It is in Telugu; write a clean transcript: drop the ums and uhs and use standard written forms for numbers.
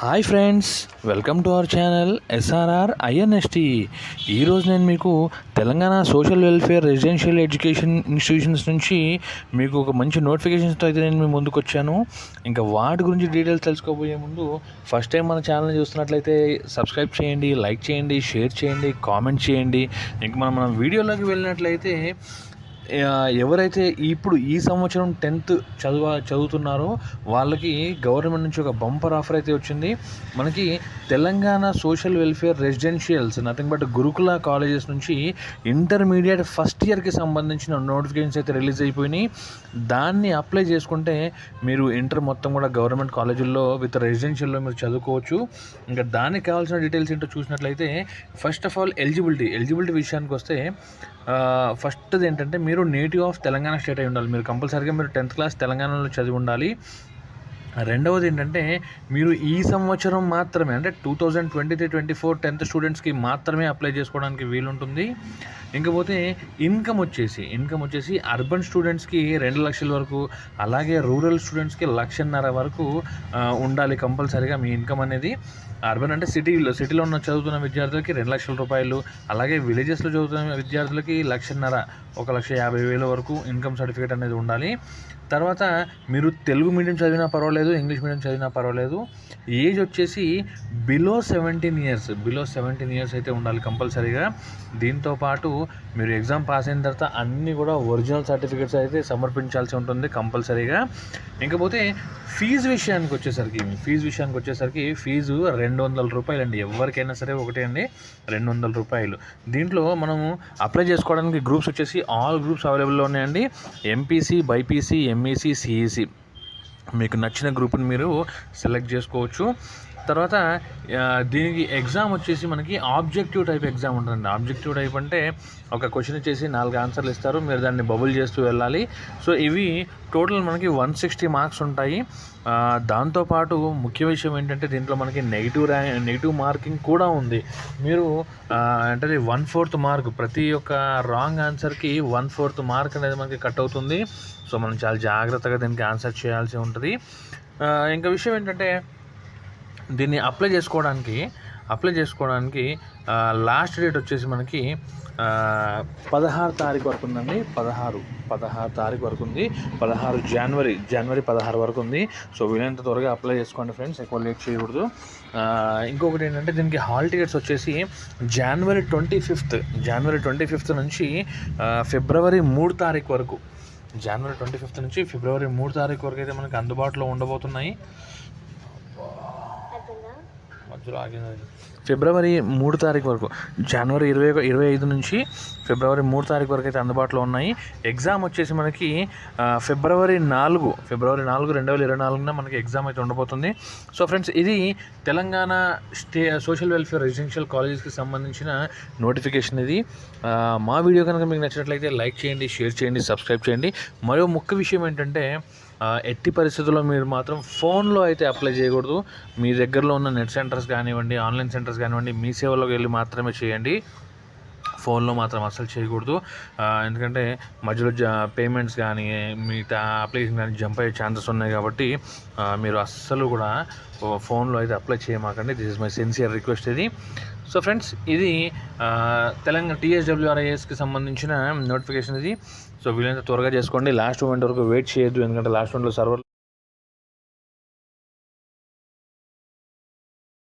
Hi friends, welcome to our channel SRR INST. ఈరోజు నేను మీకు Telangana social welfare residential education institutions నుంచి మీకు ఒక మంచి నోటిఫికేషన్స్తో అయితే నేను మీ ముందుకు వచ్చాను. ఇంకా వాటి గురించి డీటెయిల్స్ తెలుసుకోబోయే ముందు ఫస్ట్ టైం మన ఛానల్ని చూస్తున్నట్లయితే సబ్స్క్రైబ్ చేయండి, లైక్ చేయండి, షేర్ చేయండి, కామెంట్ చేయండి. ఇంకా మనం వీడియోలోకి వెళ్ళినట్లయితే ఎవరైతే ఇప్పుడు ఈ సంవత్సరం 10th చదువుతున్నారో వాళ్ళకి గవర్నమెంట్ నుంచి ఒక బంపర్ ఆఫర్ అయితే వచ్చింది. మనకి Telangana social welfare residentials nothing but గురుకుల కాలేజెస్ నుంచి ఇంటర్మీడియట్ ఫస్ట్ ఇయర్కి సంబంధించిన నోటిఫికేషన్స్ అయితే రిలీజ్ అయిపోయినాయి. దాన్ని అప్లై చేసుకుంటే మీరు ఇంటర్ మొత్తం కూడా గవర్నమెంట్ కాలేజీల్లో విత్ రెసిడెన్షియల్లో మీరు చదువుకోవచ్చు. ఇంకా దానికి కావాల్సిన డీటెయిల్స్ ఏంటో చూసినట్లయితే ఫస్ట్ ఆఫ్ ఆల్ ఎలిజిబిలిటీ విషయానికి వస్తే ఫస్ట్ది ఏంటంటే మీరు నేటివ్ ఆఫ్ తెలంగాణ స్టేట్ అయి ఉండాలి. మీరు కంపల్సరీగా మీరు 10th క్లాస్ తెలంగాణలో చదివి ఉండాలి. రెండవది ఏంటంటే మీరు ఈ సంవత్సరం మాత్రమే అంటే 2023-24 10th స్టూడెంట్స్కి మాత్రమే అప్లై చేసుకోవడానికి వీలుంటుంది. ఇంకపోతే ఇన్కమ్ వచ్చేసి అర్బన్ స్టూడెంట్స్కి 2 లక్షల వరకు, అలాగే రూరల్ స్టూడెంట్స్కి 1,50,000 వరకు ఉండాలి కంపల్సరీగా మీ ఇన్కమ్ అనేది. అర్బన్ అంటే సిటీలో ఉన్న చదువుతున్న విద్యార్థులకి 2 లక్షల రూపాయలు, అలాగే విలేజెస్లో చదువుతున్న విద్యార్థులకి 1,50,000, 1,50,000 వరకు ఇన్కమ్ సర్టిఫికేట్ అనేది ఉండాలి. తర్వాత మీరు తెలుగు మీడియం చదివినా పర్వాలేదు, ఇంగ్లీష్ మీడియం చదివినా పర్వాలేదు. ఏజ్ వచ్చేసి బిలో 17 ఇయర్స్ అయితే ఉండాలి కంపల్సరీగా. దీంతోపాటు మీరు ఎగ్జామ్ పాస్ అయిన తర్వాత అన్నీ కూడా ఒరిజినల్ సర్టిఫికేట్స్ అయితే సమర్పించాల్సి ఉంటుంది కంపల్సరీగా. ఇంకపోతే ఫీజు విషయానికి వచ్చేసరికి ఫీజు 200 రూపాయలు అండి. ఎవరికైనా సరే ఒకటే అండి, 200 రూపాయలు. దీంట్లో మనము అప్లై చేసుకోవడానికి గ్రూప్స్ వచ్చేసి ఆల్ గ్రూప్స్ అవైలబుల్లో ఉన్నాయండి. ఎంపీసీ, బైపీసీ, ఎంఈసీ, సిఈసీ మీకు నచ్చిన గ్రూప్ని మీరు సెలెక్ట్ చేసుకోవచ్చు. తర్వాత దీనికి ఎగ్జామ్ వచ్చేసి మనకి ఆబ్జెక్టివ్ టైప్ ఎగ్జామ్ ఉంటుందండి. ఆబ్జెక్టివ్ టైప్ అంటే ఒక క్వశ్చన్ వచ్చేసి 4 ఆన్సర్లు ఇస్తారు, మీరు దాన్ని బబుల్ చేస్తూ వెళ్ళాలి. సో ఇవి టోటల్ మనకి 160 మార్క్స్ ఉంటాయి. దాంతోపాటు ముఖ్య విషయం ఏంటంటే దీంట్లో మనకి నెగిటివ్ మార్కింగ్ కూడా ఉంది. మీరు అంటే 1/4 మార్క్, ప్రతి ఒక్క రాంగ్ ఆన్సర్కి 1/4 మార్క్ అనేది మనకి కట్ అవుతుంది. సో మనం చాలా జాగ్రత్తగా దీనికి ఆన్సర్ చేయాల్సి ఉంటుంది. ఇంకా విషయం ఏంటంటే దీన్ని అప్లై చేసుకోవడానికి లాస్ట్ డేట్ వచ్చేసి మనకి 16 తారీఖు వరకు ఉందండి. 16 తారీఖు వరకు ఉంది. 16 జనవరి 16 వరకు ఉంది. సో వీలైనంత త్వరగా అప్లై చేసుకోండి ఫ్రెండ్స్, ఎక్కువ లేట్ చేయకూడదు. ఇంకొకటి ఏంటంటే దీనికి హాల్ టికెట్స్ వచ్చేసి జనవరి 25 నుంచి ఫిబ్రవరి 3 తారీఖు వరకు, జనవరి 25 నుంచి ఫిబ్రవరి 3 తారీఖు వరకు అయితే మనకి అందుబాటులో ఉండబోతున్నాయి. ఫిబ్రవరి 3 తారీఖు వరకు, జనవరి 25 నుంచి ఫిబ్రవరి 3 తారీఖు వరకు అయితే అందుబాటులో ఉన్నాయి. ఎగ్జామ్ వచ్చేసి మనకి ఫిబ్రవరి 4 2024 మనకి ఎగ్జామ్ అయితే ఉండబోతుంది. సో ఫ్రెండ్స్, ఇది తెలంగాణ సోషల్ వెల్ఫేర్ రెసిడెన్షియల్ కాలేజెస్కి సంబంధించిన నోటిఫికేషన్. ఇది మా వీడియో కనుక మీకు నచ్చినట్లయితే లైక్ చేయండి, షేర్ చేయండి, సబ్స్క్రైబ్ చేయండి. మరో ముఖ్య విషయం ఏంటంటే ఎట్టి పరిస్థితుల్లో మీరు మాత్రం ఫోన్లో అయితే అప్లై చేయకూడదు. మీ దగ్గరలో ఉన్న నెట్ సెంటర్స్ కానివ్వండి, ఆన్లైన్ సెంటర్స్ కానివ్వండి, మీ సేవలోకి వెళ్ళి మాత్రమే చేయండి. ఫోన్లో మాత్రం అస్సలు చేయకూడదు. ఎందుకంటే మధ్యలో పేమెంట్స్ కానీ మిగతా అప్లికేషన్ కానీ జంప్ అయ్యే ఛాన్సెస్ ఉన్నాయి. కాబట్టి మీరు అస్సలు కూడా ఫోన్లో అయితే అప్లై చేయమాకండి. This is my sincere request ఇది. సో ఫ్రెండ్స్, ఇది తెలంగాణ TSWRISకి సంబంధించిన నోటిఫికేషన్ ఇది. సో వీలైనంత త్వరగా చేసుకోండి. లాస్ట్ మూమెంట్ వరకు వెయిట్ చేయొద్దు, ఎందుకంటే లాస్ట్ మూమెంట్లో సర్వర్